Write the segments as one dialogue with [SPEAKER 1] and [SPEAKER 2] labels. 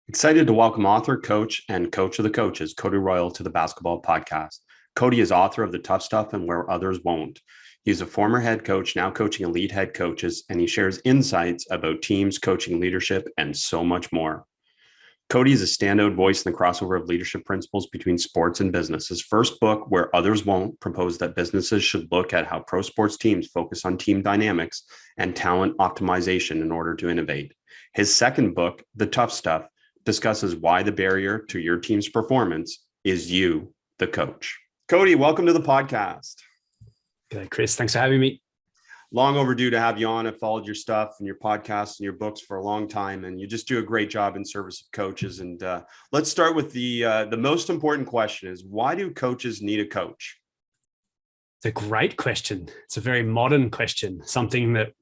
[SPEAKER 1] Excited to welcome author, coach, and coach of the coaches, Cody Royle, to the Basketball Podcast. Cody is author of The Tough Stuff and Where Others Won't. He's a former head coach, now coaching elite head coaches, and he shares insights about teams, coaching, leadership, and so much more. Cody is a standout voice in the crossover of leadership principles between sports and business. His first book, Where Others Won't, proposed that businesses should look at how pro sports teams focus on team dynamics and talent optimization in order to innovate. His second book, The Tough Stuff, discusses why the barrier to your team's performance is you, the coach. Cody, welcome to the podcast.
[SPEAKER 2] Good, Chris. Thanks for having me.
[SPEAKER 1] Long overdue to have you on. I've followed your stuff and your podcasts and your books for a long time, and you just do a great job in service of coaches. And let's start with the most important question: is why do coaches need a coach?
[SPEAKER 2] It's a great question. It's a very modern question, something that,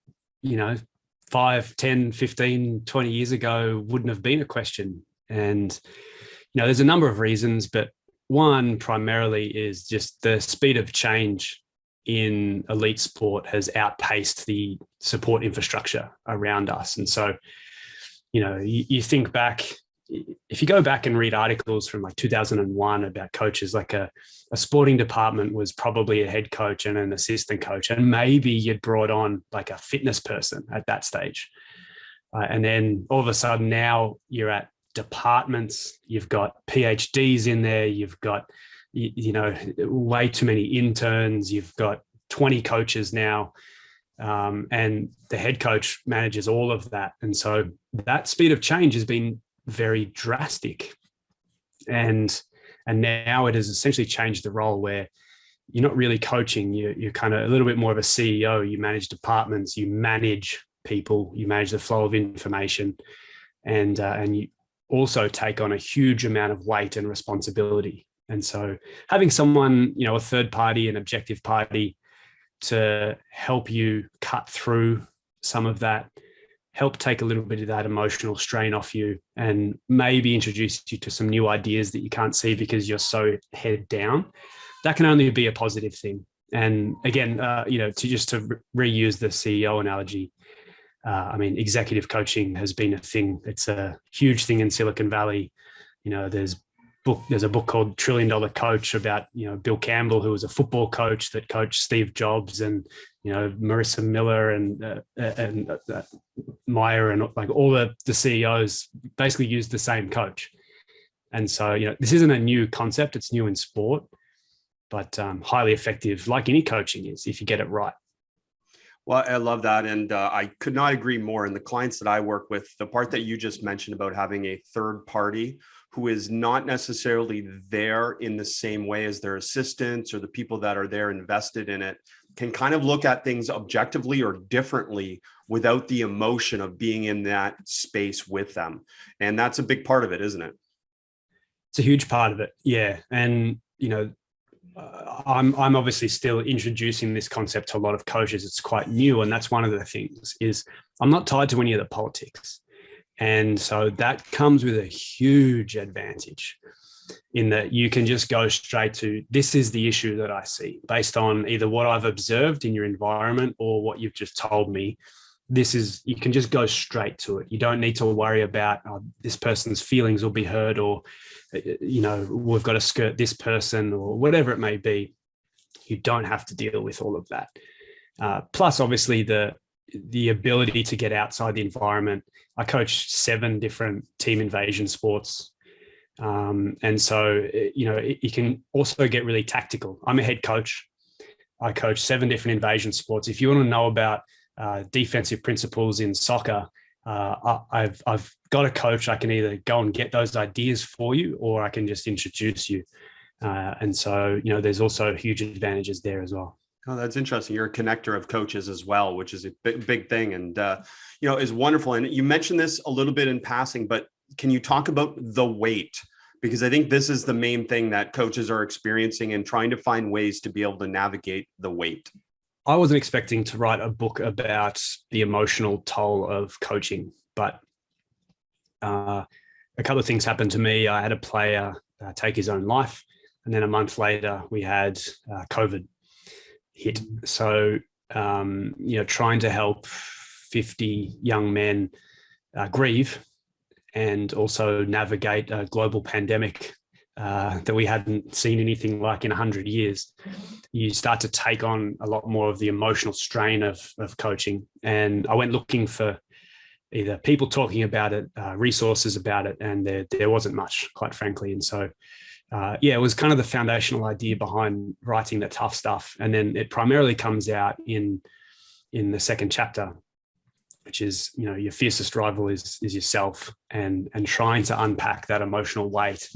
[SPEAKER 2] 5, 10, 15, 20 years ago wouldn't have been a question. And, there's a number of reasons, but one primarily is just the speed of change in elite sport has outpaced the support infrastructure around us. And so, you think back, if you go back and read articles from like 2001 about coaches, like a sporting department was probably a head coach and an assistant coach, and maybe you'd brought on like a fitness person at that stage. And then all of a sudden now you're at departments, you've got PhDs in there, you've got, way too many interns, you've got 20 coaches now, and the head coach manages all of that. And so that speed of change has been very drastic. And now it has essentially changed the role where you're not really coaching, you're kind of a little bit more of a CEO. You manage departments, you manage people, you manage the flow of information, and you also take on a huge amount of weight and responsibility. And so having someone, a third party, an objective party to help you cut through some of that, help take a little bit of that emotional strain off you, and maybe introduce you to some new ideas that you can't see because you're so head down, that can only be a positive thing. And again, to reuse the CEO analogy, executive coaching has been a thing. It's a huge thing in Silicon Valley. There's a book called $1 Trillion Coach about, Bill Campbell, who was a football coach that coached Steve Jobs, and, Marissa Miller and Meyer, and like all the CEOs basically used the same coach. And so, this isn't a new concept. It's new in sport, but highly effective, like any coaching is, if you get it right.
[SPEAKER 1] Well, I love that. And I could not agree more. And the clients that I work with, the part that you just mentioned about having a third party who is not necessarily there in the same way as their assistants or the people that are there invested in it, can kind of look at things objectively or differently without the emotion of being in that space with them. And that's a big part of it, isn't it?
[SPEAKER 2] It's a huge part of it. Yeah. And, I'm obviously still introducing this concept to a lot of coaches. It's quite new. And that's one of the things is I'm not tied to any of the politics. And so that comes with a huge advantage in that you can just go straight to, this is the issue that I see based on either what I've observed in your environment or what you've just told me. You can just go straight to it. You don't need to worry about this person's feelings will be hurt, or, we've got to skirt this person, or whatever it may be. You don't have to deal with all of that. Plus, obviously, the ability to get outside the environment. I coach 7 different team invasion sports. And so, you can also get really tactical. I'm a head coach. I coach 7 different invasion sports. If you want to know about defensive principles in soccer, I've got a coach. I can either go and get those ideas for you, or I can just introduce you. And so, there's also huge advantages there as well.
[SPEAKER 1] Oh, that's interesting. You're a connector of coaches as well, which is a big thing, and is wonderful. And you mentioned this a little bit in passing, but can you talk about the weight? Because I think this is the main thing that coaches are experiencing and trying to find ways to be able to navigate the weight.
[SPEAKER 2] I wasn't expecting to write a book about the emotional toll of coaching, but a couple of things happened to me. I had a player take his own life, and then a month later we had COVID hit. So, trying to help 50 young men grieve and also navigate a global pandemic that we hadn't seen anything like in 100 years, you start to take on a lot more of the emotional strain of coaching. And I went looking for either people talking about it, resources about it, and there wasn't much, quite frankly. And so, it was kind of the foundational idea behind writing the tough stuff. And then it primarily comes out in the second chapter, which is, your fiercest rival is yourself, and trying to unpack that emotional weight.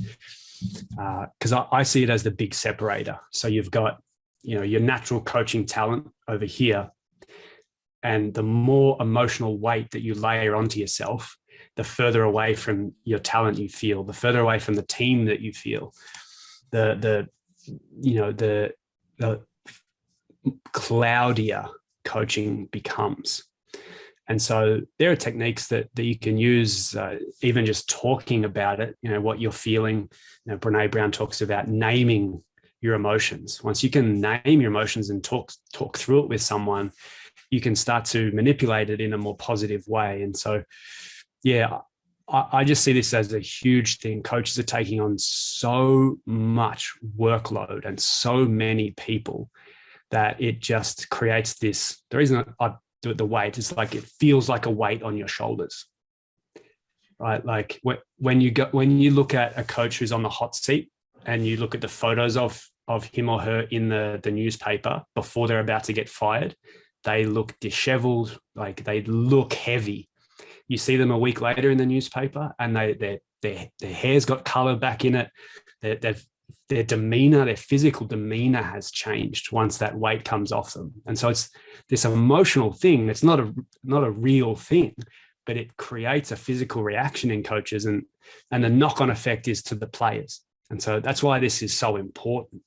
[SPEAKER 2] Because I see it as the big separator. So you've got, your natural coaching talent over here, and the more emotional weight that you layer onto yourself, the further away from your talent you feel, the further away from the team that you feel, the cloudier coaching becomes. And so there are techniques that you can use, even just talking about it, what you're feeling. Brene Brown talks about naming your emotions. Once you can name your emotions and talk through it with someone, you can start to manipulate it in a more positive way. And so, I just see this as a huge thing. Coaches are taking on so much workload and so many people that it just creates this. The reason I do it, the weight, is like it feels like a weight on your shoulders, right? Like when you look at a coach who's on the hot seat and you look at the photos of him or her in the newspaper before they're about to get fired, they look disheveled, like they look heavy. You see them a week later in the newspaper and their hair's got color back in it. Their demeanor, their physical demeanor has changed once that weight comes off them. And so it's this emotional thing. It's not a real thing, but it creates a physical reaction in coaches, and the knock-on effect is to the players. And so that's why this is so important.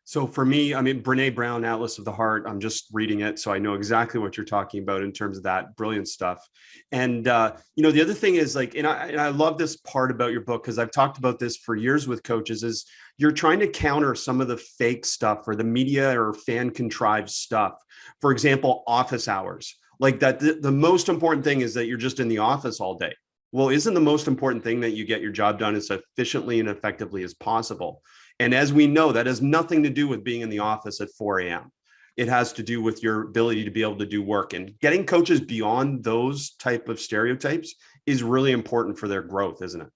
[SPEAKER 1] So for me, Brene Brown, Atlas of the Heart, I'm just reading it, so I know exactly what you're talking about in terms of that brilliant stuff. And, the other thing is and I love this part about your book, because I've talked about this for years with coaches, is you're trying to counter some of the fake stuff or the media or fan contrived stuff. For example, office hours, like that. The most important thing is that you're just in the office all day. Well, isn't the most important thing that you get your job done as efficiently and effectively as possible? And as we know, that has nothing to do with being in the office at 4 a.m. It has to do with your ability to be able to do work, and getting coaches beyond those type of stereotypes is really important for their growth, isn't it?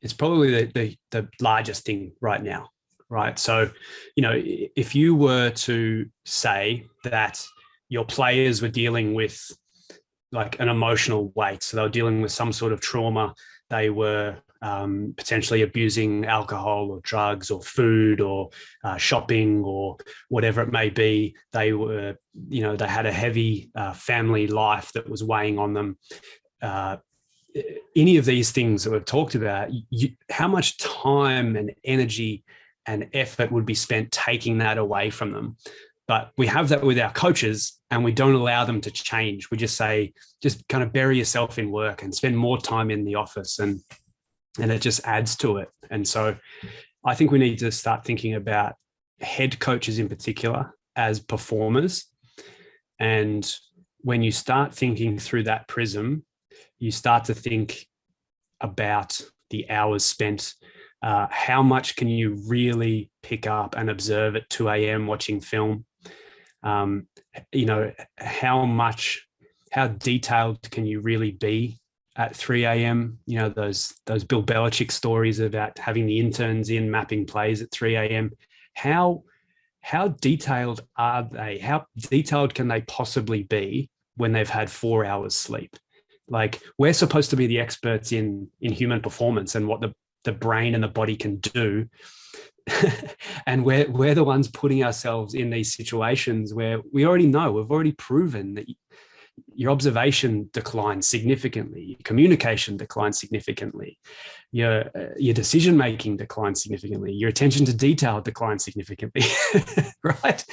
[SPEAKER 2] It's probably the largest thing right now, right? So, if you were to say that your players were dealing with like an emotional weight, so they were dealing with some sort of trauma, they were potentially abusing alcohol or drugs or food or shopping or whatever it may be. They were, they had a heavy family life that was weighing on them. Any of these things that we've talked about, how much time and energy and effort would be spent taking that away from them. But we have that with our coaches, and we don't allow them to change. We just say, just kind of bury yourself in work and spend more time in the office, and it just adds to it. And so I think we need to start thinking about head coaches in particular as performers. And when you start thinking through that prism, you start to think about the hours spent. How much can you really pick up and observe at 2 a.m. watching film? How detailed can you really be at 3 a.m.? Those Bill Belichick stories about having the interns in mapping plays at 3 a.m. How detailed are they? How detailed can they possibly be when they've had 4 hours sleep? Like, we're supposed to be the experts in human performance and what the brain and the body can do. And we're the ones putting ourselves in these situations where we already know, we've already proven that your observation declines significantly, your communication declines significantly, your decision-making declines significantly, your attention to detail declines significantly, right?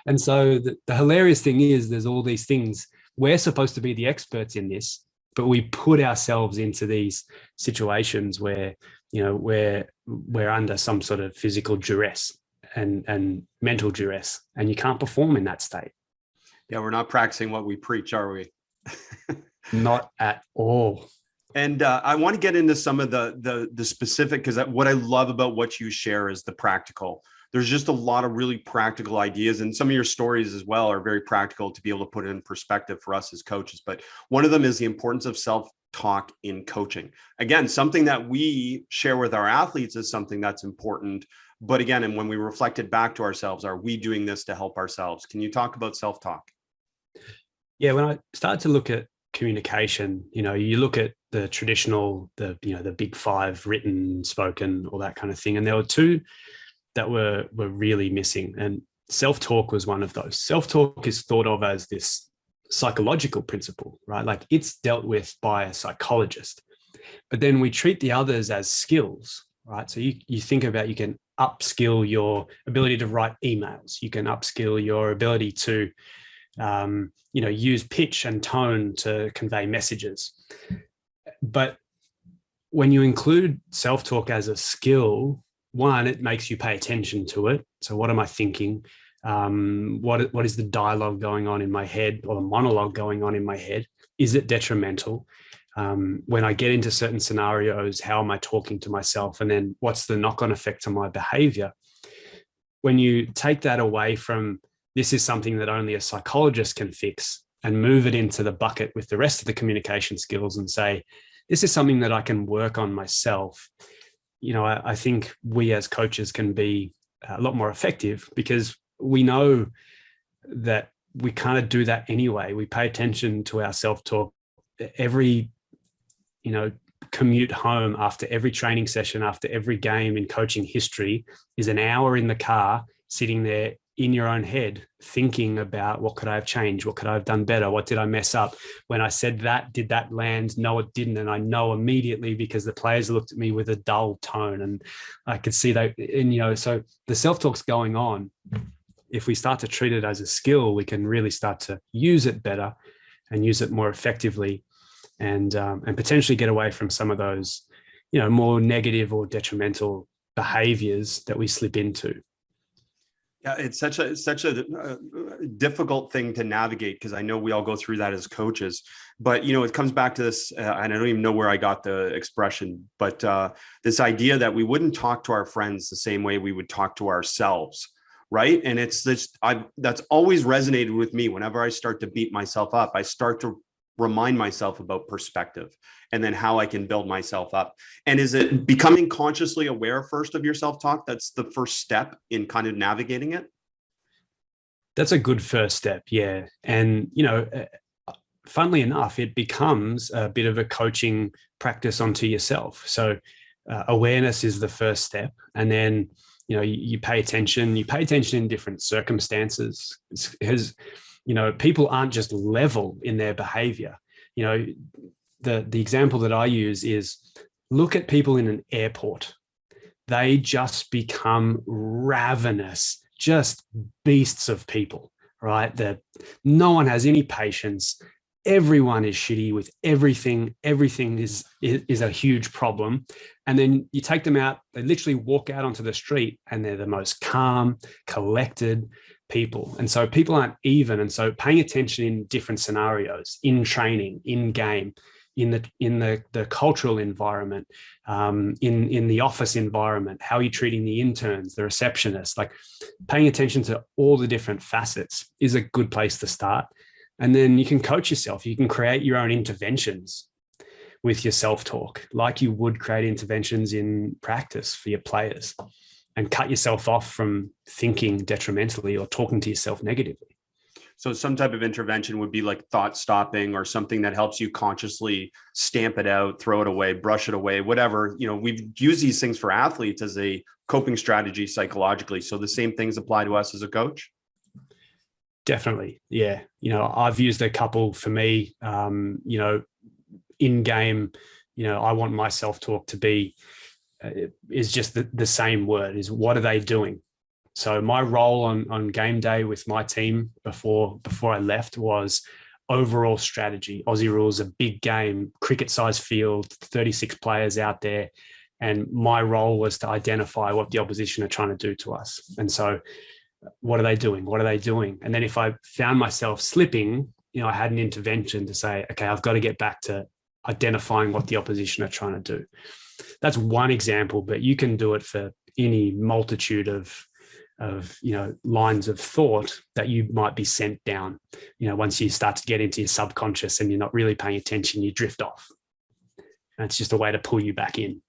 [SPEAKER 2] And so the hilarious thing is, there's all these things. We're supposed to be the experts in this, but we put ourselves into these situations where, we're under some sort of physical duress and mental duress, and you can't perform in that state.
[SPEAKER 1] Yeah, we're not practicing what we preach, are we?
[SPEAKER 2] Not at all.
[SPEAKER 1] And I want to get into some of the specific, because what I love about what you share is the practical. There's just a lot of really practical ideas, and some of your stories as well are very practical to be able to put it in perspective for us as coaches. But one of them is the importance of self-talk in coaching. Again, something that we share with our athletes is something that's important. But again, and when we reflect it back to ourselves, are we doing this to help ourselves? Can you talk about self-talk?
[SPEAKER 2] Yeah, when I started to look at communication, you look at the traditional, the big five, written, spoken, all that kind of thing. And there were two that were really missing. And self-talk was one of those. Self-talk is thought of as this psychological principle, right? Like it's dealt with by a psychologist. But then we treat the others as skills, right? So you think about, you can upskill your ability to write emails. You can upskill your ability to use pitch and tone to convey messages. But when you include self-talk as a skill, one, it makes you pay attention to it. So what am I thinking? What is the dialogue going on in my head, or the monologue going on in my head? Is it detrimental? When I get into certain scenarios, how am I talking to myself? And then what's the knock-on effect on my behavior? When you take that away from, this is something that only a psychologist can fix, and move it into the bucket with the rest of the communication skills and say, this is something that I can work on myself. I think we as coaches can be a lot more effective, because we know that we kind of do that anyway. We pay attention to our self-talk. Every, commute home after every training session, after every game in coaching history, is an hour in the car sitting there in your own head, thinking about, what could I have changed? What could I have done better? What did I mess up? When I said that, did that land? No, it didn't. And I know immediately, because the players looked at me with a dull tone, and I could see that. And, so the self-talk's going on. If we start to treat it as a skill, we can really start to use it better and use it more effectively, and potentially get away from some of those, more negative or detrimental behaviors that we slip into.
[SPEAKER 1] Yeah, it's such a difficult thing to navigate, because I know we all go through that as coaches. But it comes back to this, and I don't even know where I got the expression, but this idea that we wouldn't talk to our friends the same way we would talk to ourselves, right? And it's this, that's always resonated with me. Whenever I start to beat myself up, I start to remind myself about perspective, and then how I can build myself up. And is it becoming consciously aware first of your self-talk? That's the first step in kind of navigating it.
[SPEAKER 2] That's a good first step. Yeah. And, funnily enough, it becomes a bit of a coaching practice onto yourself. So awareness is the first step. And then, you pay attention in different circumstances. People aren't just level in their behavior. The example that I use is, look at people in an airport. They just become ravenous, just beasts of people, right? That no one has any patience. Everyone is shitty with everything. Everything is a huge problem. And then you take them out, they literally walk out onto the street, and they're the most calm, collected people. And so people aren't even. And so paying attention in different scenarios, in training, in game, in the cultural environment, in the office environment, how are you treating the interns, the receptionists, like paying attention to all the different facets is a good place to start. And then you can coach yourself. You can create your own interventions with your self-talk, like you would create interventions in practice for your players, and cut yourself off from thinking detrimentally or talking to yourself negatively.
[SPEAKER 1] So some type of intervention would be like thought stopping, or something that helps you consciously stamp it out, throw it away, brush it away, whatever. We've used these things for athletes as a coping strategy psychologically. So the same things apply to us as a coach?
[SPEAKER 2] Definitely. Yeah. I've used a couple for me, in game, I want my self-talk to be, is just the same word, is what are they doing? So my role on game day with my team before I left was overall strategy. Aussie rules, a big game, cricket-sized field, 36 players out there. And my role was to identify what the opposition are trying to do to us. And so what are they doing? What are they doing? And then if I found myself slipping, I had an intervention to say, okay, I've got to get back to identifying what the opposition are trying to do. That's one example, but you can do it for any multitude of lines of thought that you might be sent down. Once you start to get into your subconscious and you're not really paying attention, you drift off. And it's just a way to pull you back in.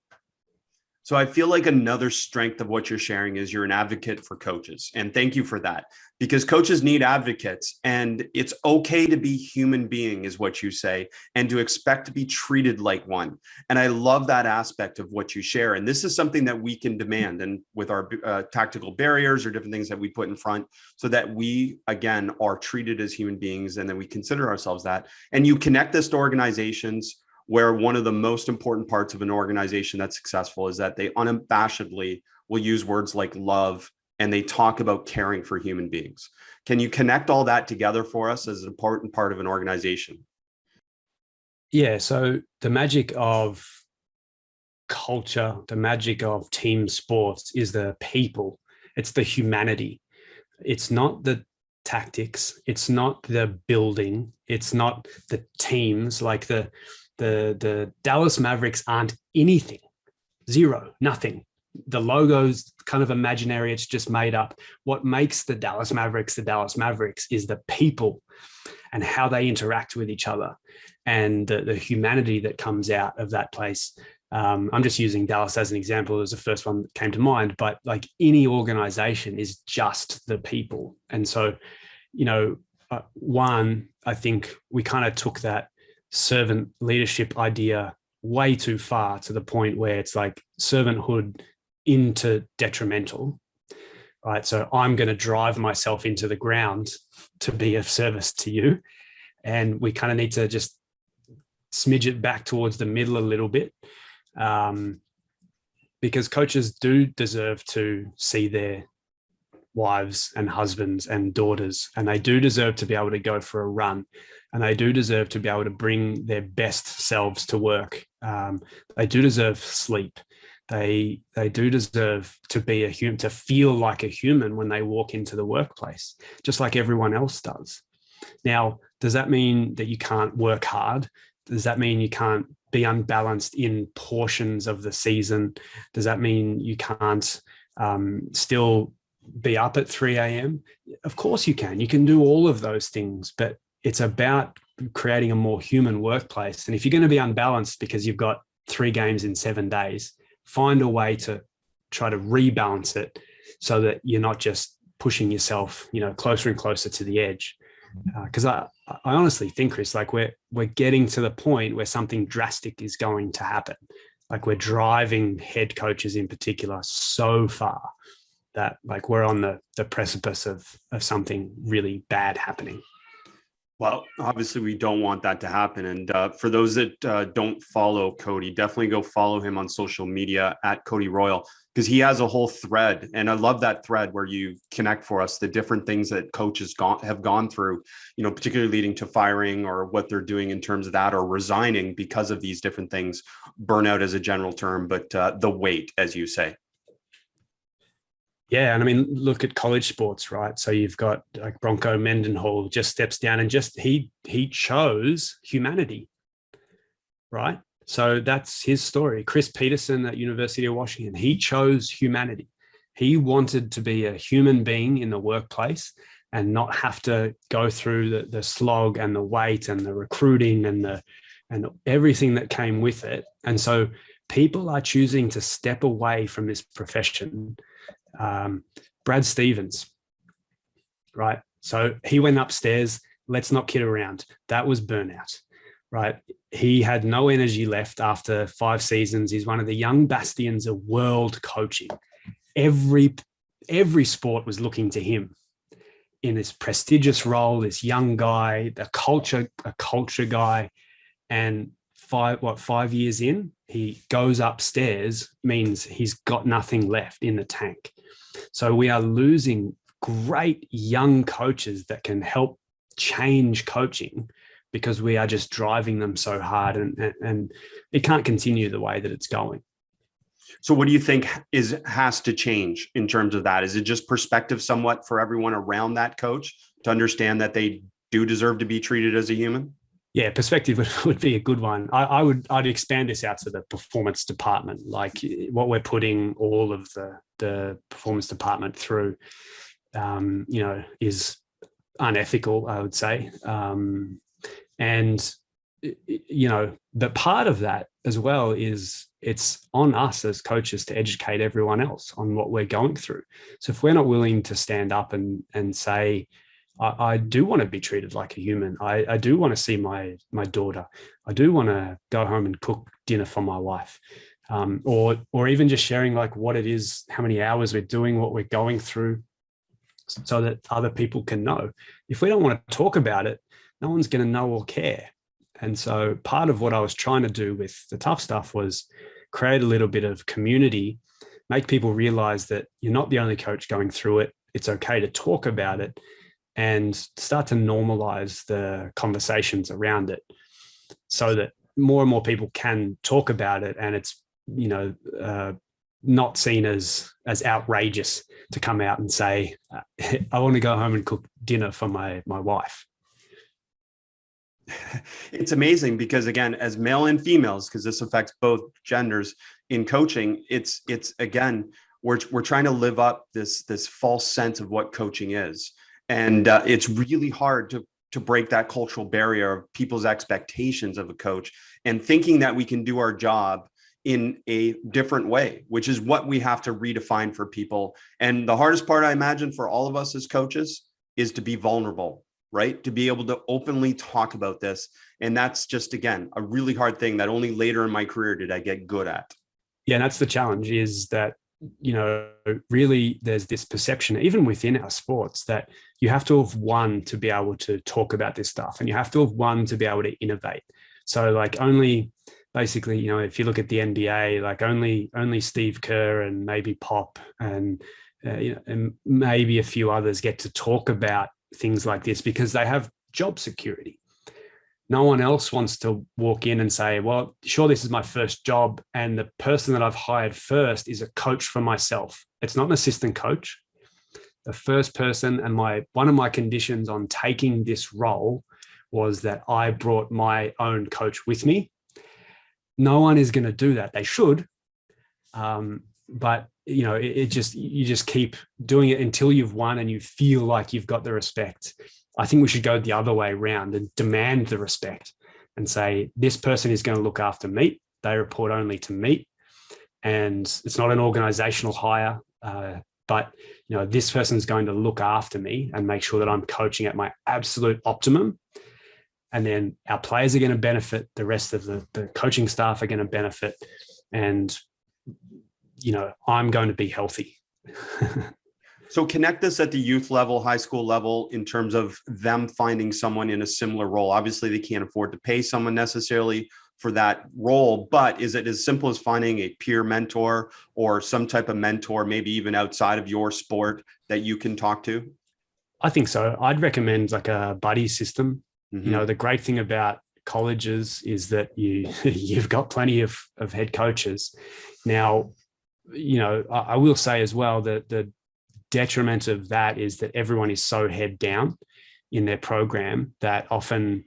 [SPEAKER 1] So I feel like another strength of what you're sharing is you're an advocate for coaches. And thank you for that, because coaches need advocates, and it's okay to be human being is what you say, and to expect to be treated like one. And I love that aspect of what you share. And this is something that we can demand, and with our tactical barriers or different things that we put in front, so that we, again, are treated as human beings and that we consider ourselves that. And you connect this to organizations, where one of the most important parts of an organization that's successful is that they unabashedly will use words like love, and they talk about caring for human beings. Can you connect all that together for us as an important part of an organization?
[SPEAKER 2] Yeah. So the magic of culture, the magic of team sports is the people. It's the humanity. It's not the tactics. It's not the building. It's not the teams. Like the Dallas Mavericks aren't anything. Zero, nothing. The logo's kind of imaginary. It's just made up. What makes the Dallas Mavericks is the people and how they interact with each other, and the humanity that comes out of that place. I'm just using Dallas as an example. It was the first one that came to mind, but like any organization is just the people. And so, one, I think we kind of took that servant leadership idea way too far, to the point where it's like servanthood into detrimental, right? So I'm going to drive myself into the ground to be of service to you. And we kind of need to just smidge it back towards the middle a little bit, because coaches do deserve to see their wives and husbands and daughters, and they do deserve to be able to go for a run, and they do deserve to be able to bring their best selves to work. They do deserve sleep. They do deserve to be a human, to feel like a human when they walk into the workplace, just like everyone else does. Now, does that mean that you can't work hard? Does that mean you can't be unbalanced in portions of the season? Does that mean you can't still be up at 3 a.m.? Of course you can. You can do all of those things, but it's about creating a more human workplace. And if you're going to be unbalanced because you've got 3 games in 7 days, find a way to try to rebalance it so that you're not just pushing yourself, closer and closer to the edge. Because I honestly think, Chris, like we're getting to the point where something drastic is going to happen. Like we're driving head coaches in particular so far that like we're on the precipice of something really bad happening.
[SPEAKER 1] Well, obviously we don't want that to happen. And for those that don't follow Cody, definitely go follow him on social media at Cody Royle, because he has a whole thread. And I love that thread where you connect for us the different things that coaches have gone through, particularly leading to firing, or what they're doing in terms of that, or resigning because of these different things. Burnout is a general term, but the weight, as you say.
[SPEAKER 2] Yeah. And I mean, look at college sports, right? So you've got like Bronco Mendenhall just steps down and he chose humanity, right? So that's his story. Chris Peterson at University of Washington, he chose humanity. He wanted to be a human being in the workplace and not have to go through the slog and the weight and the recruiting and everything that came with it. And so people are choosing to step away from this profession. Brad Stevens, right? So he went upstairs. Let's not kid around. That was burnout, right? He had no energy left after 5 seasons. He's one of the young bastions of world coaching. Every sport was looking to him in this prestigious role, this young guy, a culture guy. And 5 years in, he goes upstairs, means he's got nothing left in the tank. So we are losing great young coaches that can help change coaching because we are just driving them so hard, and it can't continue the way that it's going.
[SPEAKER 1] So what do you think has to change in terms of that? Is it just perspective somewhat for everyone around that coach to understand that they do deserve to be treated as a human?
[SPEAKER 2] Yeah, perspective would be a good one. I'd expand this out to the performance department. Like what we're putting all of the performance department through, is unethical, I would say. And the part of that as well is it's on us as coaches to educate everyone else on what we're going through. So if we're not willing to stand up and say, I do want to be treated like a human. I do want to see my daughter. I do want to go home and cook dinner for my wife. Or even just sharing like what it is, how many hours we're doing, what we're going through, so that other people can know. If we don't want to talk about it, no one's going to know or care. And so part of what I was trying to do with the tough stuff was create a little bit of community, make people realize that you're not the only coach going through it. It's okay to talk about it, and start to normalize the conversations around it so that more and more people can talk about it. And it's, not seen as outrageous to come out and say, I want to go home and cook dinner for my wife.
[SPEAKER 1] It's amazing because, again, as male and females, because this affects both genders in coaching, it's again, we're trying to live up this false sense of what coaching is. And it's really hard to break that cultural barrier of people's expectations of a coach and thinking that we can do our job in a different way, which is what we have to redefine for people. And the hardest part, I imagine, for all of us as coaches is to be vulnerable, right? To be able to openly talk about this. And that's just, again, a really hard thing that only later in my career did I get good at.
[SPEAKER 2] Yeah, and that's the challenge, is that really there's this perception, even within our sports, that you have to have won to be able to talk about this stuff, and you have to have won to be able to innovate. So like only basically, if you look at the NBA, like only Steve Kerr and maybe Pop and and maybe a few others get to talk about things like this because they have job security. No one else wants to walk in and say, well, sure, this is my first job, and the person that I've hired first is a coach for myself. It's not an assistant coach. The first person, and one of my conditions on taking this role was that I brought my own coach with me. No one is going to do that. They should. But you just keep doing it until you've won and you feel like you've got the respect. I think we should go the other way around and demand the respect and say, this person is going to look after me. They report only to me. And it's not an organizational hire, but this person's going to look after me and make sure that I'm coaching at my absolute optimum. And then our players are going to benefit. The rest of the coaching staff are going to benefit. And, I'm going to be healthy.
[SPEAKER 1] So connect this at the youth level, high school level, in terms of them finding someone in a similar role. Obviously, they can't afford to pay someone necessarily for that role, but is it as simple as finding a peer mentor or some type of mentor, maybe even outside of your sport, that you can talk to?
[SPEAKER 2] I think so. I'd recommend like a buddy system.
[SPEAKER 1] Mm-hmm.
[SPEAKER 2] The great thing about colleges is that you've got plenty of head coaches. Now, I will say as well that the detriment of that is that everyone is so head down in their program that often,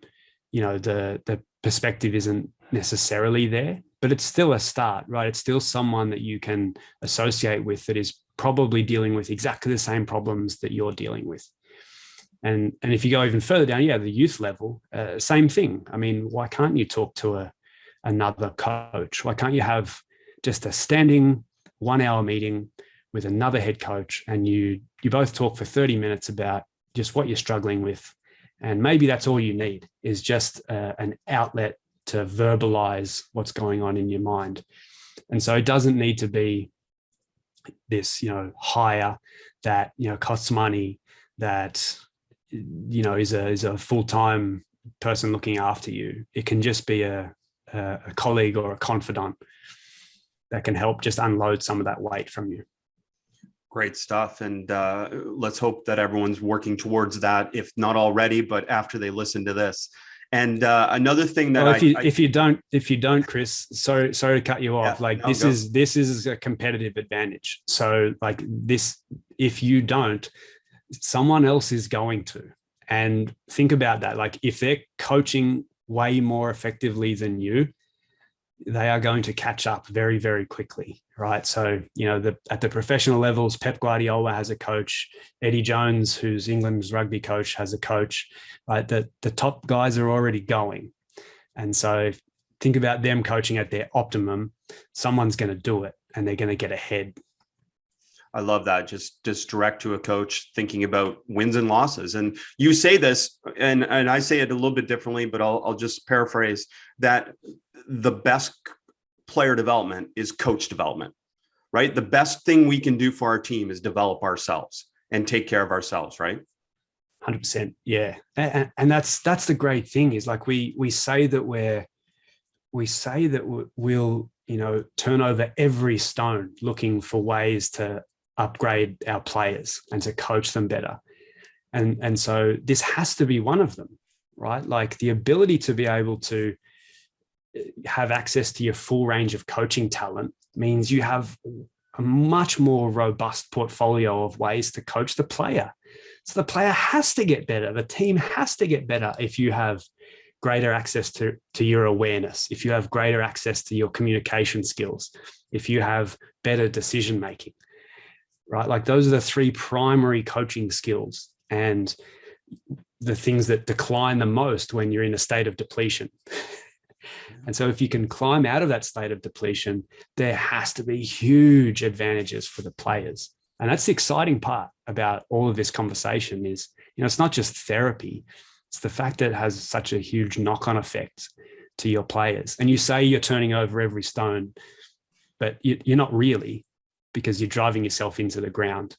[SPEAKER 2] the perspective isn't necessarily there, but it's still a start, right? It's still someone that you can associate with that is probably dealing with exactly the same problems that you're dealing with. And if you go even further down, the youth level, same thing. I mean, why can't you talk to another coach? Why can't you have just a standing 1 hour meeting with another head coach, and you both talk for 30 minutes about just what you're struggling with? And maybe that's all you need, is just an outlet to verbalize what's going on in your mind. And so it doesn't need to be this, hire that, costs money, that, is a full-time person looking after you. It can just be a colleague or a confidant that can help just unload some of that weight from you.
[SPEAKER 1] Great stuff. And let's hope that everyone's working towards that, if not already, but after they listen to this. And another thing that
[SPEAKER 2] if you don't, Chris, sorry to cut you off. This is a competitive advantage. So like this, if you don't, someone else is going to. And think about that. Like if they're coaching way more effectively than you, they are going to catch up very, very quickly, right? So, at the professional levels, Pep Guardiola has a coach. Eddie Jones, who's England's rugby coach, has a coach, right? The top guys are already going. And so think about them coaching at their optimum. Someone's going to do it and they're going to get ahead.
[SPEAKER 1] I love that. Just direct to a coach, thinking about wins and losses. And you say this, and I say it a little bit differently, but I'll just paraphrase that. The best player development is coach development, right? The best thing we can do for our team is develop ourselves and take care of ourselves, right?
[SPEAKER 2] 100%. Yeah. And that's the great thing is like we say that we'll, turn over every stone looking for ways to upgrade our players and to coach them better. And so this has to be one of them, right? Like the ability to be able to have access to your full range of coaching talent means you have a much more robust portfolio of ways to coach the player. So the player has to get better. The team has to get better if you have greater access to your awareness, if you have greater access to your communication skills, if you have better decision-making, right? Like those are the three primary coaching skills and the things that decline the most when you're in a state of depletion. And so if you can climb out of that state of depletion, there has to be huge advantages for the players. And that's the exciting part about all of this conversation is, it's not just therapy. It's the fact that it has such a huge knock-on effect to your players. And you say you're turning over every stone, but you're not really, because you're driving yourself into the ground.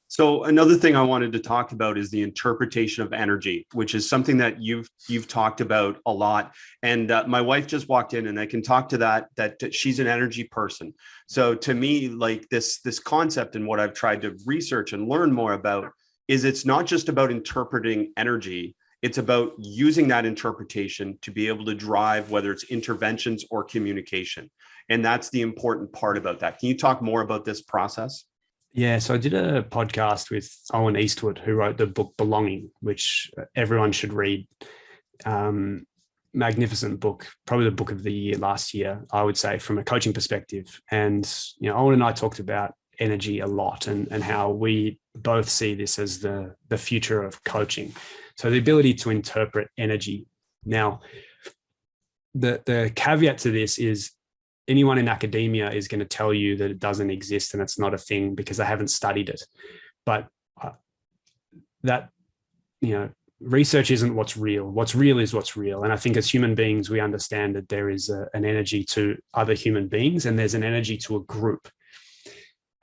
[SPEAKER 1] So another thing I wanted to talk about is the interpretation of energy, which is something that you've talked about a lot. And my wife just walked in, and I can talk to that she's an energy person. So to me, like this concept and what I've tried to research and learn more about is it's not just about interpreting energy. It's about using that interpretation to be able to drive whether it's interventions or communication. And that's the important part about that. Can you talk more about this process?
[SPEAKER 2] Yeah, so I did a podcast with Owen Eastwood, who wrote the book Belonging, which everyone should read. Magnificent book, probably the book of the year last year, I would say, from a coaching perspective. And Owen and I talked about energy a lot and how we both see this as the future of coaching. So the ability to interpret energy. Now, the caveat to this is anyone in academia is going to tell you that it doesn't exist and it's not a thing because they haven't studied it. But research isn't what's real. What's real is what's real. And I think as human beings, we understand that there is an energy to other human beings and there's an energy to a group.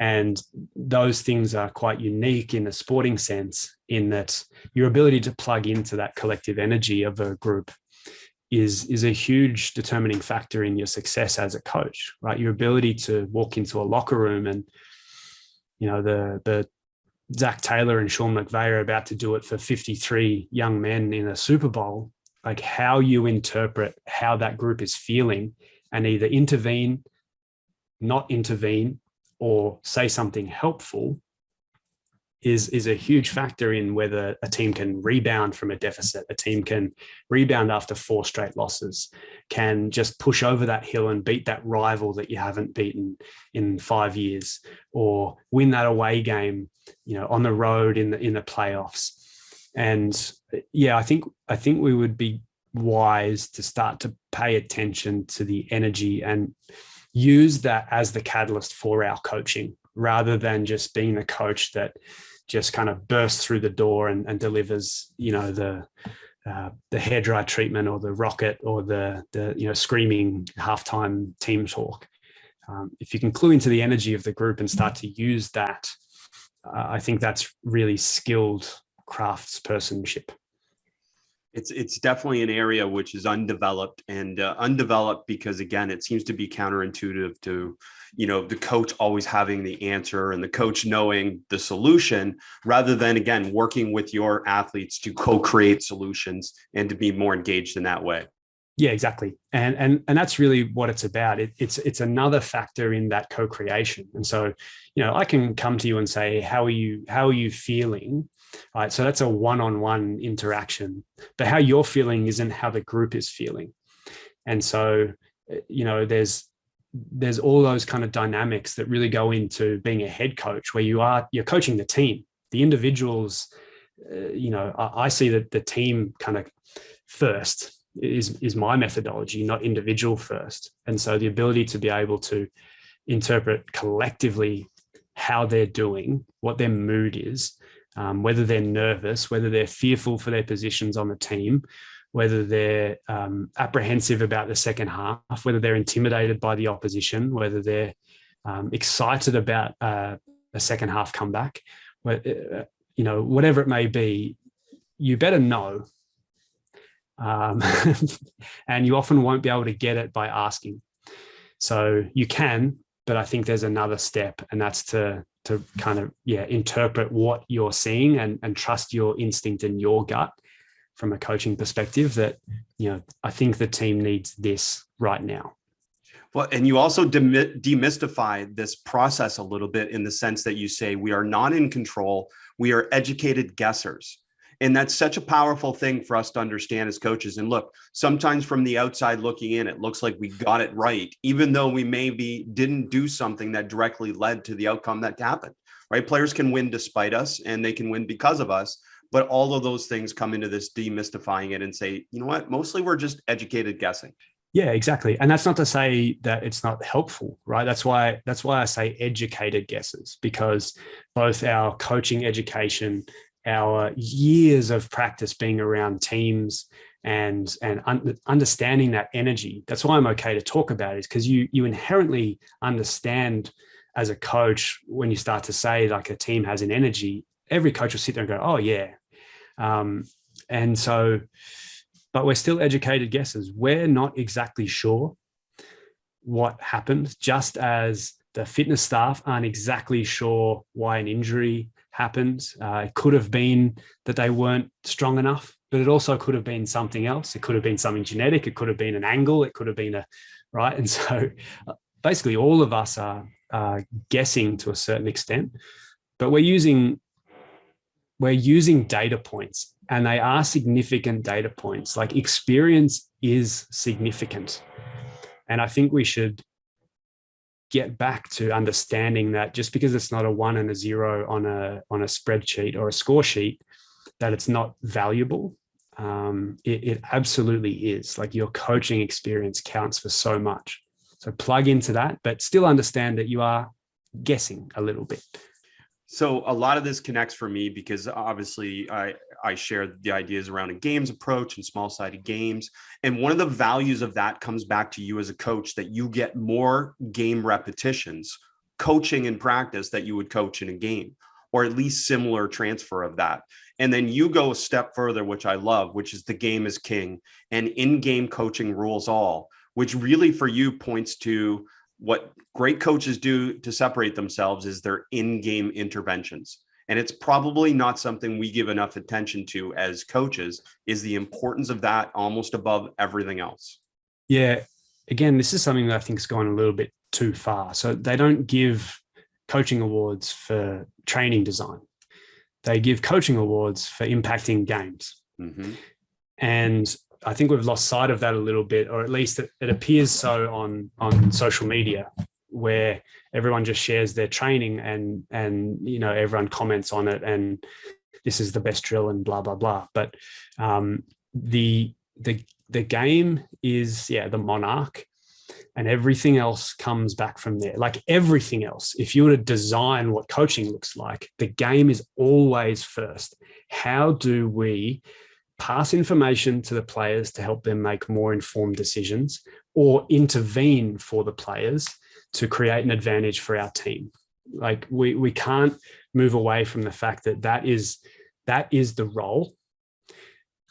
[SPEAKER 2] And those things are quite unique in a sporting sense, in that your ability to plug into that collective energy of a group is a huge determining factor in your success as a coach, right? Your ability to walk into a locker room and, the Zach Taylor and Sean McVay are about to do it for 53 young men in a Super Bowl, like how you interpret how that group is feeling and either intervene, not intervene, or say something helpful is a huge factor in whether a team can rebound from a deficit. A team can rebound after 4 straight losses, can just push over that hill and beat that rival that you haven't beaten in 5 years, or win that away game, on the road in the playoffs. And yeah, I think we would be wise to start to pay attention to the energy and use that as the catalyst for our coaching, rather than just being the coach that just kind of bursts through the door and delivers, the hairdryer treatment or the rocket or the screaming halftime team talk. If you can clue into the energy of the group and start to use that, I think that's really skilled craftspersonship.
[SPEAKER 1] It's definitely an area which is undeveloped because, again, it seems to be counterintuitive to, the coach always having the answer and the coach knowing the solution, rather than, again, working with your athletes to co-create solutions and to be more engaged in that way.
[SPEAKER 2] Yeah, exactly. And that's really what it's about. It's another factor in that co-creation. And so, I can come to you and say, how are you feeling? All right. So that's a one-on-one interaction. But how you're feeling isn't how the group is feeling. And so, there's all those kind of dynamics that really go into being a head coach, where you're coaching the team. The individuals, I see that the team kind of first is my methodology, not individual first. And so the ability to be able to interpret collectively how they're doing, what their mood is, whether they're nervous, whether they're fearful for their positions on the team, whether they're apprehensive about the second half, whether they're intimidated by the opposition, whether they're excited about a second half comeback, whatever it may be, you better know. And you often won't be able to get it by asking. So you can, but I think there's another step, and that's to kind of interpret what you're seeing and trust your instinct and your gut from a coaching perspective, that I think the team needs this right now.
[SPEAKER 1] Well, and you also demystify this process a little bit, in the sense that you say we are not in control, we are educated guessers. And that's such a powerful thing for us to understand as coaches. And look, sometimes from the outside looking in, it looks like we got it right, even though we maybe didn't do something that directly led to the outcome that happened, right? Players can win despite us, and they can win because of us. But all of those things come into this demystifying it and say, you know what, mostly we're just educated guessing.
[SPEAKER 2] Yeah, exactly. And that's not to say that it's not helpful, right? That's why I say educated guesses, because both our coaching education, our years of practice being around teams, and understanding that energy. That's why I'm okay to talk about it, is because you inherently understand as a coach, when you start to say like a team has an energy, every coach will sit there and go, oh yeah. And so, but we're still educated guesses. We're not exactly sure what happened, just as the fitness staff aren't exactly sure why an injury happened. It could have been that they weren't strong enough, but it also could have been something else. It could have been something genetic. It could have been an angle. It could have been right. And so basically all of us are guessing to a certain extent, but we're using data points, and they are significant data points. Like, experience is significant. And I think we should get back to understanding that just because it's not a 1 and a 0 on a spreadsheet or a score sheet, that it's not valuable. It absolutely is. Like, your coaching experience counts for so much. So plug into that, but still understand that you are guessing a little bit.
[SPEAKER 1] So a lot of this connects for me, because obviously I share the ideas around a games approach and small-sided games. And one of the values of that comes back to you as a coach, that you get more game repetitions coaching in practice that you would coach in a game, or at least similar transfer of that. And then you go a step further, which I love, which is the game is king, and in-game coaching rules all, which really for you points to what great coaches do to separate themselves is their in-game interventions. And it's probably not something we give enough attention to as coaches, is the importance of that almost above everything else.
[SPEAKER 2] Yeah. Again, this is something that I think has gone a little bit too far. So they don't give coaching awards for training design. They give coaching awards for impacting games. Mm-hmm. And I think we've lost sight of that a little bit, or at least it appears so on social media, where everyone just shares their training and everyone comments on it, and this is the best drill and blah blah blah. But the game is the monarch, and everything else comes back from there. Like everything else, if you were to design what coaching looks like, the game is always first. How do we pass information to the players to help them make more informed decisions, or intervene for the players to create an advantage for our team? Like we can't move away from the fact that that is the role.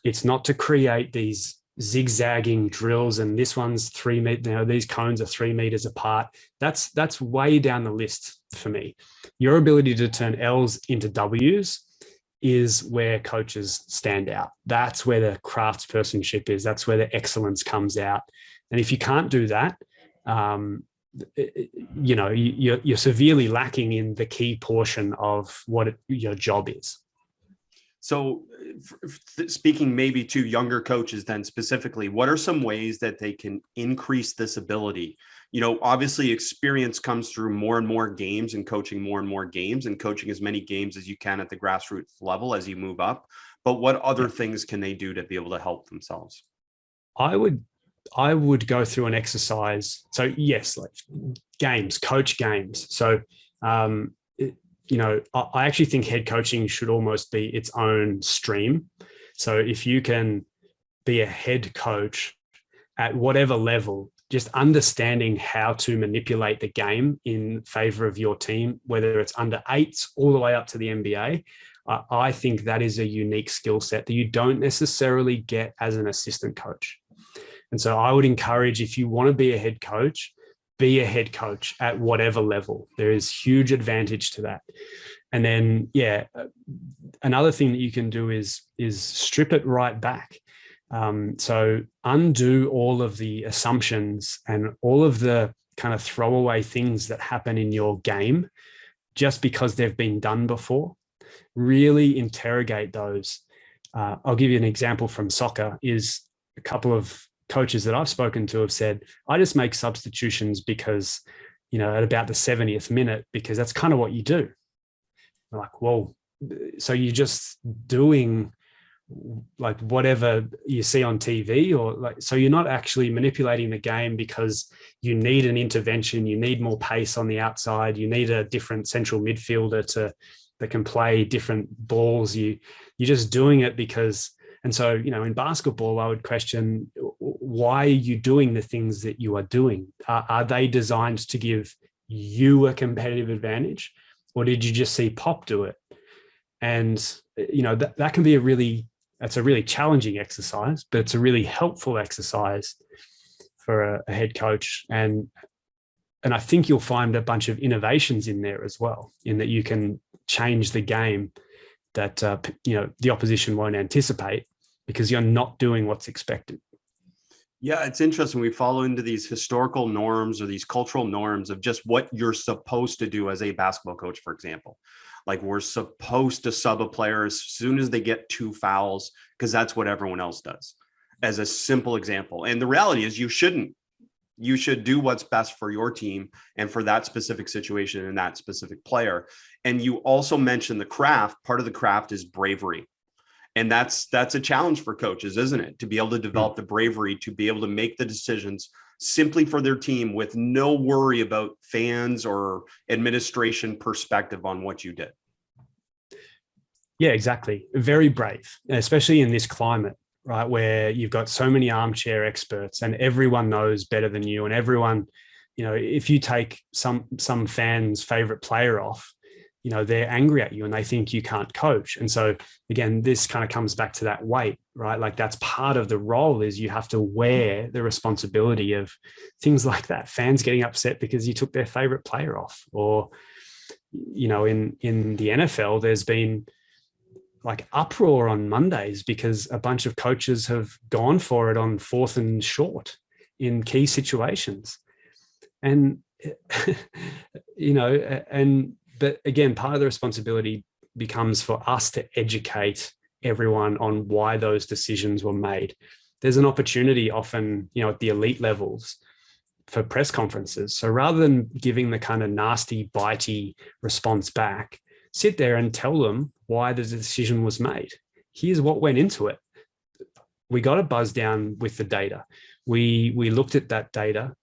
[SPEAKER 2] It's not to create these zigzagging drills and this one's 3 meters, these cones are 3 meters apart. That's way down the list for me. Your ability to turn L's into W's is where coaches stand out. That's where the craftspersonship is. That's where the excellence comes out. And if you can't do that, you're severely lacking in the key portion of what your job is.
[SPEAKER 1] So speaking maybe to younger coaches then specifically, what are some ways that they can increase this ability? Obviously experience comes through more and more games and coaching more and more games and coaching as many games as you can at the grassroots level as you move up. But what other things can they do to be able to help themselves? I
[SPEAKER 2] would go through an exercise. So yes, like games, coach games. So, I actually think head coaching should almost be its own stream. So if you can be a head coach at whatever level, just understanding how to manipulate the game in favor of your team, whether it's under eights all the way up to the NBA, I think that is a unique skill set that you don't necessarily get as an assistant coach. And so I would encourage, if you want to be a head coach, be a head coach at whatever level. There is huge advantage to that. And then, another thing that you can do is strip it right back. So undo all of the assumptions and all of the kind of throwaway things that happen in your game just because they've been done before. Really interrogate those. I'll give you an example from soccer. Is a couple of coaches that I've spoken to have said, I just make substitutions because, at about the 70th minute, because that's kind of what you do. I'm like, well, so you're just doing like whatever you see on TV, or like, so you're not actually manipulating the game because you need an intervention, you need more pace on the outside, you need a different central midfielder that can play different balls. You're just doing it because. And so, in basketball, I would question, why are you doing the things that you are doing? Are they designed to give you a competitive advantage, or did you just see Pop do it? And, that can be that's a really challenging exercise, but it's a really helpful exercise for a head coach. And I think you'll find a bunch of innovations in there as well, in that you can change the game that, the opposition won't anticipate, because you're not doing what's expected.
[SPEAKER 1] Yeah, it's interesting. We follow into these historical norms or these cultural norms of just what you're supposed to do as a basketball coach, for example. Like, we're supposed to sub a player as soon as they get 2 fouls, because that's what everyone else does, as a simple example. And the reality is you shouldn't. You should do what's best for your team and for that specific situation and that specific player. And you also mentioned the craft. Part of the craft is bravery. And that's a challenge for coaches, isn't it? To be able to develop the bravery, to be able to make the decisions simply for their team with no worry about fans or administration perspective on what you did.
[SPEAKER 2] Yeah, exactly. Very brave, especially in this climate, right, where you've got so many armchair experts and everyone knows better than you. And everyone, if you take some fans' favorite player off, they're angry at you and they think you can't coach. And so again, this kind of comes back to that weight, right? Like, that's part of the role, is you have to wear the responsibility of things like that. Fans getting upset because you took their favorite player off, or, in the NFL, there's been like uproar on Mondays because a bunch of coaches have gone for it on 4th and short in key situations. And, but again, part of the responsibility becomes for us to educate everyone on why those decisions were made. There's an opportunity often, at the elite levels for press conferences. So rather than giving the kind of nasty, bitey response back, sit there and tell them why the decision was made. Here's what went into it. We got a buzz down with the data. We looked at that data.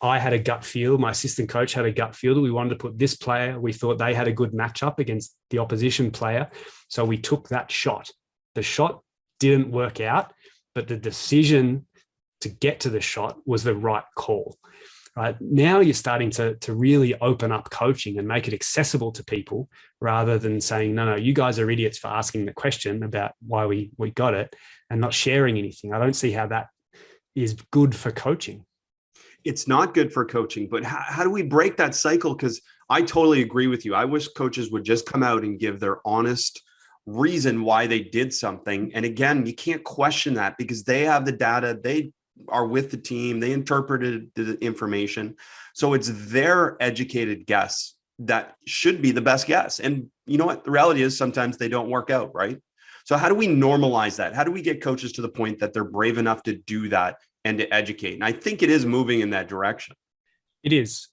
[SPEAKER 2] I had a gut feel. My assistant coach had a gut feel. We wanted to put this player. We thought they had a good matchup against the opposition player. So we took that shot. The shot didn't work out, but the decision to get to the shot was the right call. Right? Now you're starting to really open up coaching and make it accessible to people, rather than saying, no, you guys are idiots for asking the question about why we got it and not sharing anything. I don't see how that is good for coaching.
[SPEAKER 1] It's not good for coaching, but how do we break that cycle? Because I totally agree with you. I wish coaches would just come out and give their honest reason why they did something. And again, you can't question that because they have the data, they are with the team, they interpreted the information. So it's their educated guess that should be the best guess. And you know what? The reality is sometimes they don't work out, right? So how do we normalize that? How do we get coaches to the point that they're brave enough to do that and to educate? And I think it is moving in that direction.
[SPEAKER 2] It is.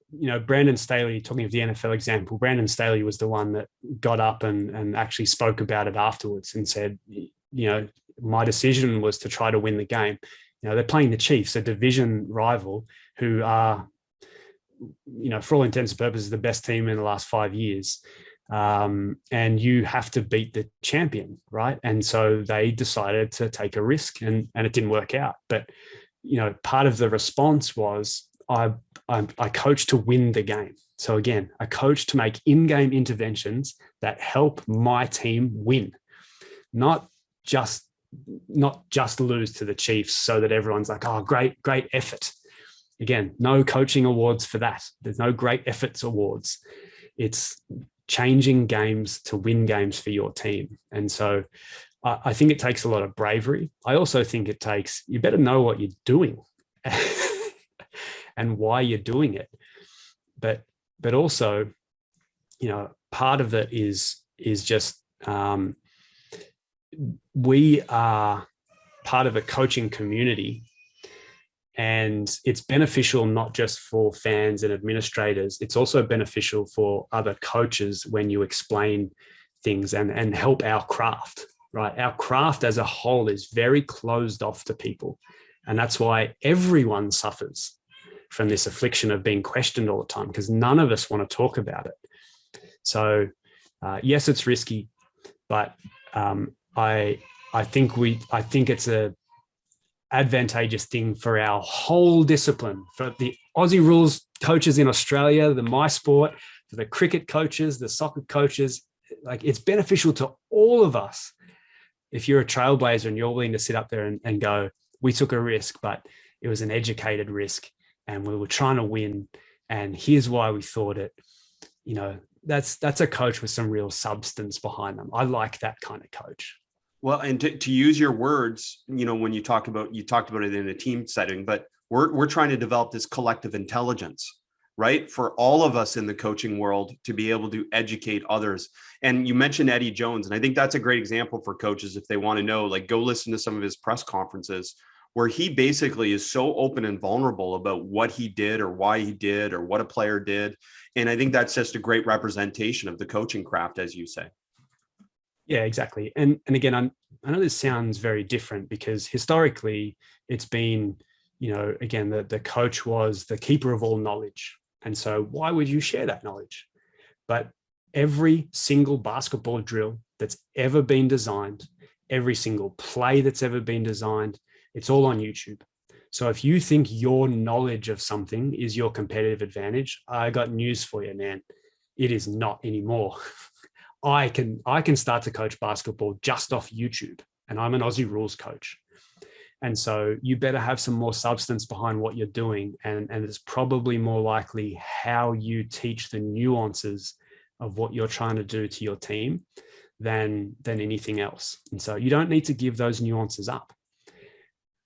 [SPEAKER 2] Brandon Staley, talking of the NFL example, Brandon Staley was the one that got up and actually spoke about it afterwards and said, my decision was to try to win the game. They're playing the Chiefs, a division rival who are, for all intents and purposes, the best team in the last 5 years. And you have to beat the champion, right? And so they decided to take a risk and it didn't work out. But, part of the response was I coach to win the game. So again, I coach to make in-game interventions that help my team win, not just lose to the Chiefs so that everyone's like, oh, great effort. Again, no coaching awards for that. There's no great efforts awards. It's changing games to win games for your team. And so I think it takes a lot of bravery. I also think it takes, you better know what you're doing and why you're doing it. But also, part of it is just we are part of a coaching community, and it's beneficial not just for fans and administrators. It's also beneficial for other coaches when you explain things and help our craft, right? Our craft as a whole is very closed off to people. And that's why everyone suffers from this affliction of being questioned all the time, because none of us want to talk about it. So yes, it's risky, but I think it's a advantageous thing for our whole discipline, for the Aussie rules coaches in Australia, the My Sport, for the cricket coaches, the soccer coaches. Like, it's beneficial to all of us. If you're a trailblazer and you're willing to sit up there and go, we took a risk, but it was an educated risk and we were trying to win, and here's why we thought it. That's a coach with some real substance behind them. I like that kind of coach.
[SPEAKER 1] Well, and to use your words, when you talked about it in a team setting, but we're trying to develop this collective intelligence, right? For all of us in the coaching world to be able to educate others. And you mentioned Eddie Jones, and I think that's a great example for coaches if they want to know, like, go listen to some of his press conferences where he basically is so open and vulnerable about what he did or why he did or what a player did. And I think that's just a great representation of the coaching craft, as you say.
[SPEAKER 2] Yeah, exactly. And again, I know this sounds very different because historically it's been, again, the coach was the keeper of all knowledge. And so why would you share that knowledge? But every single basketball drill that's ever been designed, every single play that's ever been designed, it's all on YouTube. So if you think your knowledge of something is your competitive advantage, I got news for you, man. It is not anymore. I can start to coach basketball just off YouTube, and I'm an Aussie rules coach. And so you better have some more substance behind what you're doing. And it's probably more likely how you teach the nuances of what you're trying to do to your team than anything else. And so you don't need to give those nuances up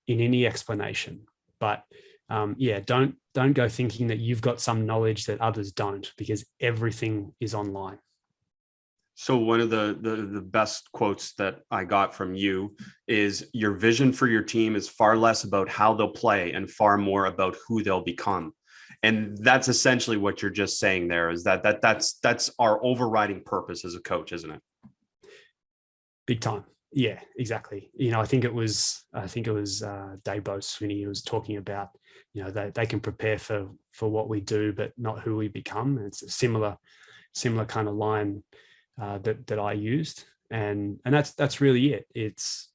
[SPEAKER 2] in any explanation. But don't go thinking that you've got some knowledge that others don't, because everything is online.
[SPEAKER 1] So one of the best quotes that I got from you is, your vision for your team is far less about how they'll play and far more about who they'll become. And that's essentially what you're just saying there, is that's our overriding purpose as a coach, isn't it?
[SPEAKER 2] Big time. Yeah, exactly. I think it was Dabo Swinney who was talking about, they can prepare for what we do, but not who we become. It's a similar kind of line that I used, and that's really it. It's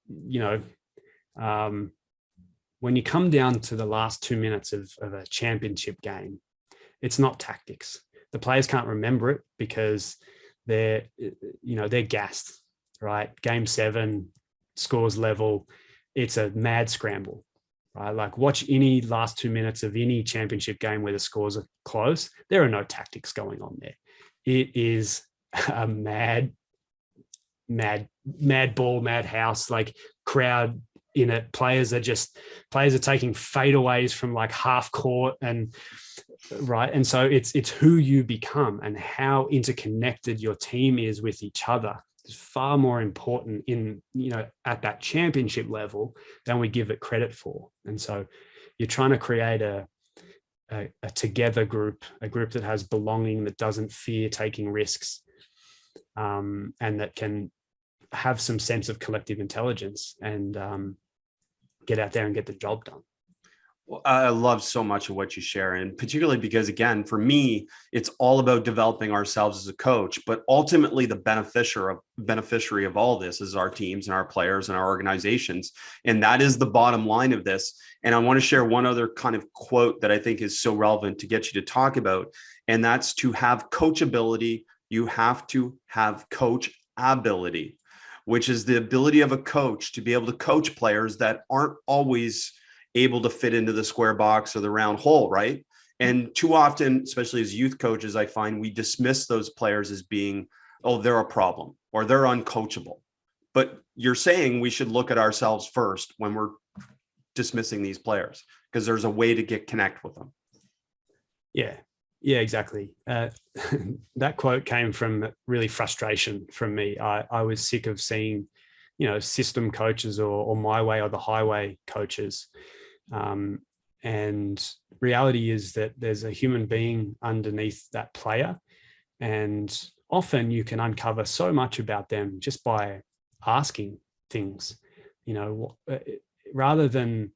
[SPEAKER 2] when you come down to the last 2 minutes of a championship game, it's not tactics. The players can't remember it because they're gassed, right? Game 7, scores level, it's a mad scramble, right? Like watch any last 2 minutes of any championship game where the scores are close. There are no tactics going on there. It is a mad ball, mad house, like crowd in it. Players are taking fadeaways from like half court, and right. And so it's who you become and how interconnected your team is with each other is far more important in, at that championship level than we give it credit for. And so you're trying to create a together group, a group that has belonging, that doesn't fear taking risks, and that can have some sense of collective intelligence and get out there and get the job done.
[SPEAKER 1] Well, I love so much of what you share, and particularly because, again, for me, it's all about developing ourselves as a coach, but ultimately the beneficiary of all this is our teams and our players and our organizations. And that is the bottom line of this. And I want to share one other kind of quote that I think is so relevant to get you to talk about, and that's to have coachability, you have to have coachability, which is the ability of a coach to be able to coach players that aren't always able to fit into the square box or the round hole, right? And too often, especially as youth coaches, I find we dismiss those players as being, oh, they're a problem or they're uncoachable. But you're saying we should look at ourselves first when we're dismissing these players, because there's a way to connect with them.
[SPEAKER 2] Yeah, exactly. That quote came from really frustration from me. I was sick of seeing, system coaches or my way or the highway coaches. And reality is that there's a human being underneath that player. And often you can uncover so much about them just by asking things, rather than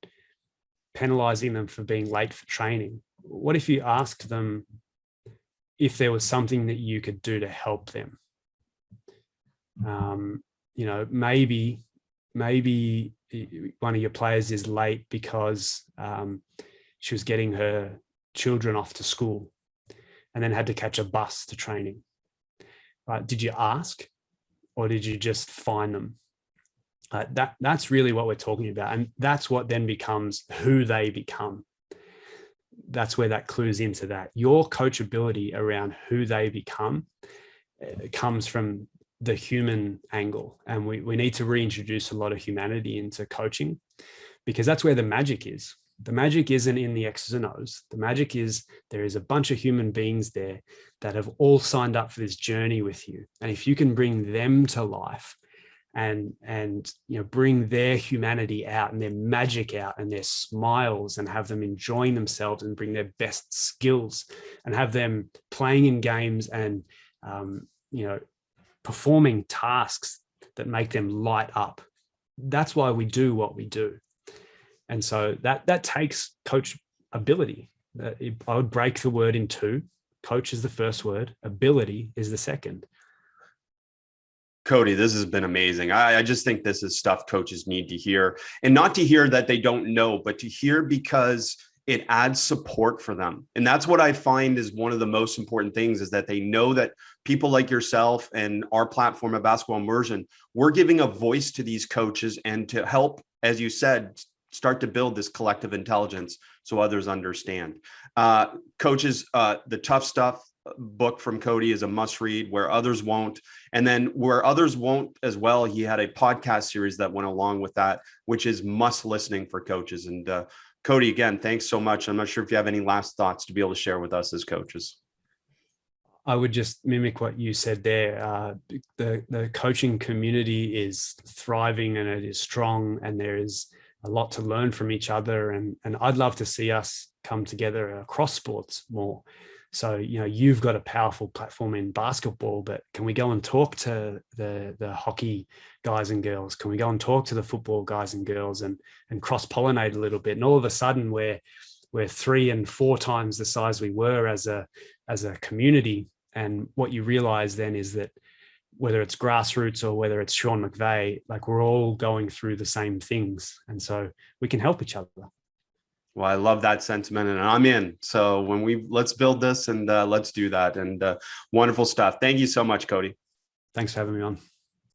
[SPEAKER 2] penalizing them for being late for training. What if you asked them if there was something that you could do to help them? Maybe one of your players is late because she was getting her children off to school and then had to catch a bus to training. Right? Did you ask, or did you just find them? That's really what we're talking about. And that's what then becomes who they become. That's where that clues into that. Your coachability around who they become comes from the human angle. And we need to reintroduce a lot of humanity into coaching, because that's where the magic is. The magic isn't in the X's and O's. The magic is there is a bunch of human beings there that have all signed up for this journey with you. And if you can bring them to life and bring their humanity out and their magic out and their smiles, and have them enjoying themselves and bring their best skills and have them playing in games and performing tasks that make them light up. That's why we do what we do. And so that takes coach ability. I would break the word in two. Coach is the first word, ability is the second.
[SPEAKER 1] Cody, this has been amazing. I just think this is stuff coaches need to hear, and not to hear that they don't know, but to hear because it adds support for them. And that's what I find is one of the most important things, is that they know that people like yourself and our platform at Basketball Immersion, we're giving a voice to these coaches and to help, as you said, start to build this collective intelligence so others understand. Coaches, the Tough Stuff book from Cody is a must read, Where Others Won't. And then Where Others Won't as well, he had a podcast series that went along with that, which is must listening for coaches. And Cody, again, thanks so much. I'm not sure if you have any last thoughts to be able to share with us as coaches.
[SPEAKER 2] I would just mimic what you said there. The coaching community is thriving and it is strong, and there is a lot to learn from each other. And I'd love to see us come together across sports more. So, you've got a powerful platform in basketball, but can we go and talk to the hockey guys and girls? Can we go and talk to the football guys and girls and cross-pollinate a little bit? And all of a sudden we're 3 and 4 times the size we were as a community. And what you realize then is that whether it's grassroots or whether it's Sean McVay, like we're all going through the same things. And so we can help each other.
[SPEAKER 1] Well, I love that sentiment, and I'm in. So let's build this and let's do that. And wonderful stuff. Thank you so much, Cody.
[SPEAKER 2] Thanks for having me on.